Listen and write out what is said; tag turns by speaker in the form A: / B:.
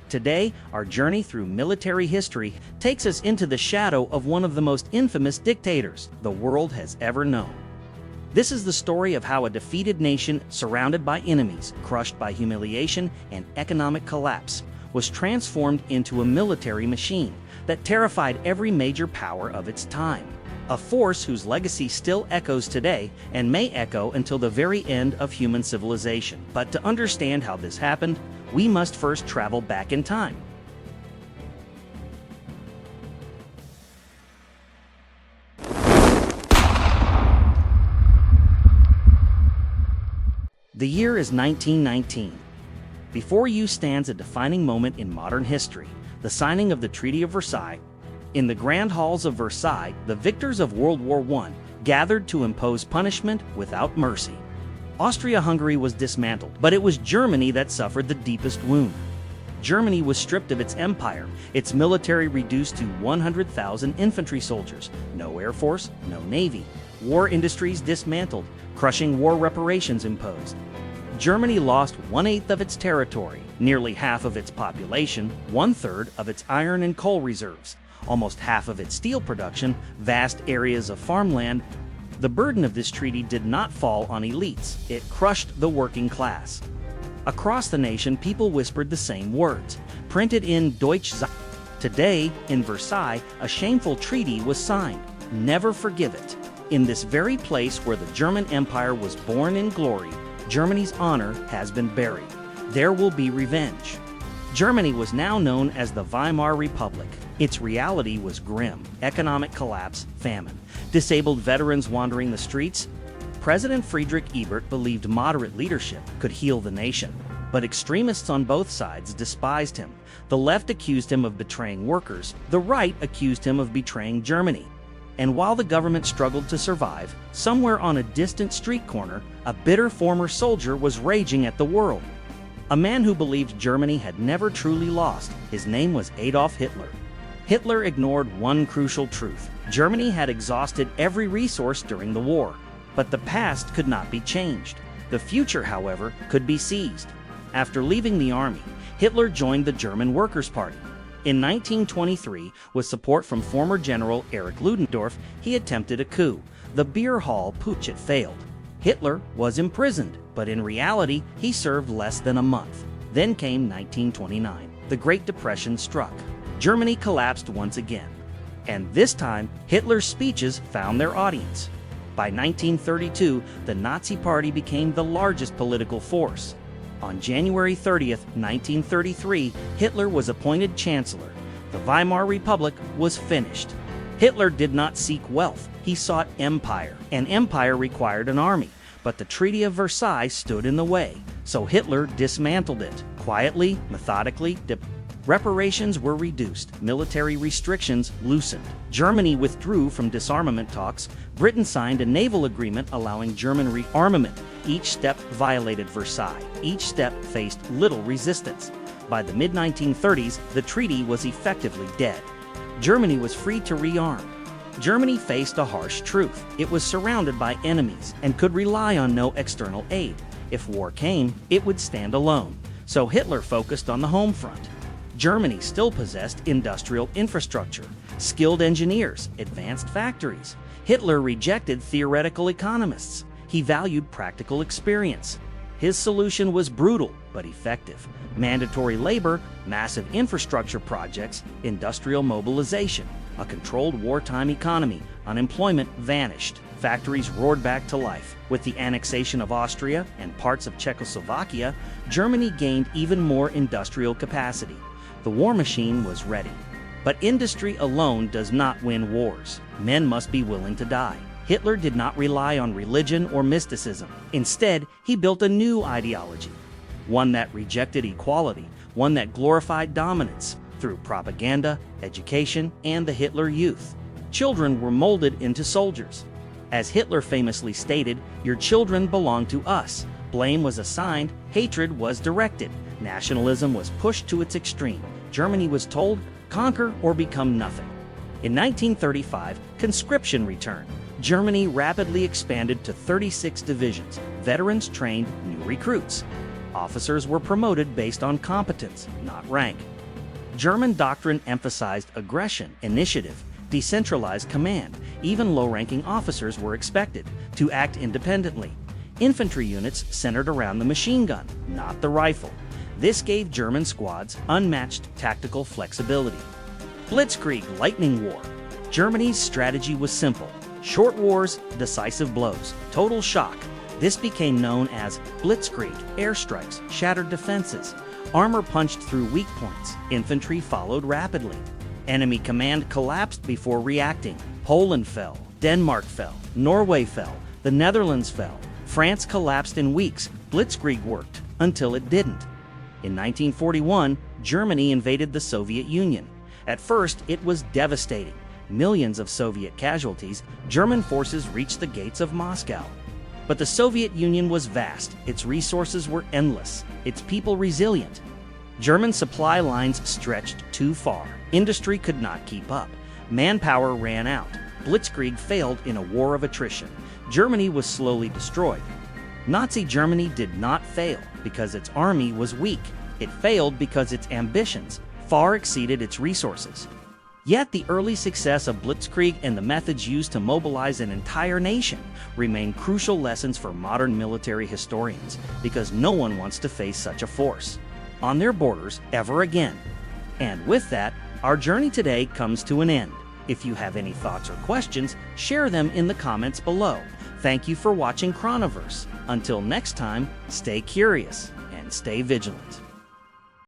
A: Today, our journey through military history takes us into the shadow of one of the most infamous dictators the world has ever known. This is the story of how a defeated nation, surrounded by enemies, crushed by humiliation and economic collapse, was transformed into a military machine that terrified every major power of its time. A force whose legacy still echoes today and may echo until the very end of human civilization. But to understand how this happened, we must first travel back in time. The year is 1919. Before you stands a defining moment in modern history, the signing of the Treaty of Versailles. In the grand halls of Versailles, the victors of World War I gathered to impose punishment without mercy. Austria-Hungary was dismantled, but it was Germany that suffered the deepest wound. Germany was stripped of its empire, its military reduced to 100,000 infantry soldiers, no air force, no navy, war industries dismantled, crushing war reparations imposed. Germany lost 1/8 of its territory, nearly half of its population, 1/3 of its iron and coal reserves, almost half of its steel production, vast areas of farmland. The burden of this treaty did not fall on elites, it crushed the working class. Across the nation, people whispered the same words, printed in Deutsch Zeitung. Today, in Versailles, a shameful treaty was signed. Never forgive it. In this very place where the German Empire was born in glory, Germany's honor has been buried. There will be revenge. Germany was now known as the Weimar Republic. Its reality was grim: economic collapse, famine, disabled veterans wandering the streets. President Friedrich Ebert believed moderate leadership could heal the nation, but extremists on both sides despised him. The left accused him of betraying workers, the right accused him of betraying Germany. And while the government struggled to survive, somewhere on a distant street corner, a bitter former soldier was raging at the world. A man who believed Germany had never truly lost. His name was Adolf Hitler. Hitler ignored one crucial truth: Germany had exhausted every resource during the war. But the past could not be changed. The future, however, could be seized. After leaving the army, Hitler joined the German Workers' Party. In 1923, with support from former General Erich Ludendorff, he attempted a coup. The beer hall putsch failed. Hitler was imprisoned, but in reality, he served less than a month. Then came 1929. The Great Depression struck. Germany collapsed once again. And this time, Hitler's speeches found their audience. By 1932, the Nazi Party became the largest political force. On January 30th, 1933, Hitler was appointed Chancellor. The Weimar Republic was finished. Hitler did not seek wealth, he sought empire. An empire required an army, but the Treaty of Versailles stood in the way, so Hitler dismantled it. Quietly, methodically, reparations were reduced, military restrictions loosened. Germany withdrew from disarmament talks. Britain signed a naval agreement allowing German rearmament. Each step violated Versailles. Each step faced little resistance. By the mid-1930s, the treaty was effectively dead. Germany was free to rearm. Germany faced a harsh truth. It was surrounded by enemies and could rely on no external aid. If war came, it would stand alone. So Hitler focused on the home front. Germany still possessed industrial infrastructure, skilled engineers, advanced factories. Hitler rejected theoretical economists. He valued practical experience. His solution was brutal but effective: mandatory labor, massive infrastructure projects, industrial mobilization. A controlled wartime economy. Unemployment vanished. Factories roared back to life. With the annexation of Austria and parts of Czechoslovakia, Germany gained even more industrial capacity. The war machine was ready. But industry alone does not win wars. Men must be willing to die. Hitler did not rely on religion or mysticism. Instead, he built a new ideology, one that rejected equality, one that glorified dominance through propaganda, education, and the Hitler Youth. Children were molded into soldiers. As Hitler famously stated, "Your children belong to us." Blame was assigned, hatred was directed, nationalism was pushed to its extreme. Germany was told, conquer or become nothing. In 1935, conscription returned. Germany rapidly expanded to 36 divisions. Veterans trained new recruits. Officers were promoted based on competence, not rank. German doctrine emphasized aggression, initiative, decentralized command. Even low-ranking officers were expected to act independently. Infantry units centered around the machine gun, not the rifle. This gave German squads unmatched tactical flexibility. Blitzkrieg, lightning war. Germany's strategy was simple. Short wars, decisive blows, total shock. This became known as Blitzkrieg. Airstrikes shattered defenses. Armor punched through weak points. Infantry followed rapidly. Enemy command collapsed before reacting. Poland fell. Denmark fell. Norway fell. The Netherlands fell. France collapsed in weeks. Blitzkrieg worked until it didn't. In 1941, Germany invaded the Soviet Union. At first, it was devastating. Millions of Soviet casualties. German forces reached the gates of Moscow. But the Soviet Union was vast, its resources were endless, its people resilient. German supply lines stretched too far. Industry could not keep up. Manpower ran out. Blitzkrieg failed in a war of attrition. Germany was slowly destroyed. Nazi Germany did not fail because its army was weak. It failed because its ambitions far exceeded its resources. Yet the early success of Blitzkrieg and the methods used to mobilize an entire nation remain crucial lessons for modern military historians, because no one wants to face such a force on their borders ever again. And with that, our journey today comes to an end. If you have any thoughts or questions, share them in the comments below. Thank you for watching Chronoverse. Until next time, stay curious and stay vigilant.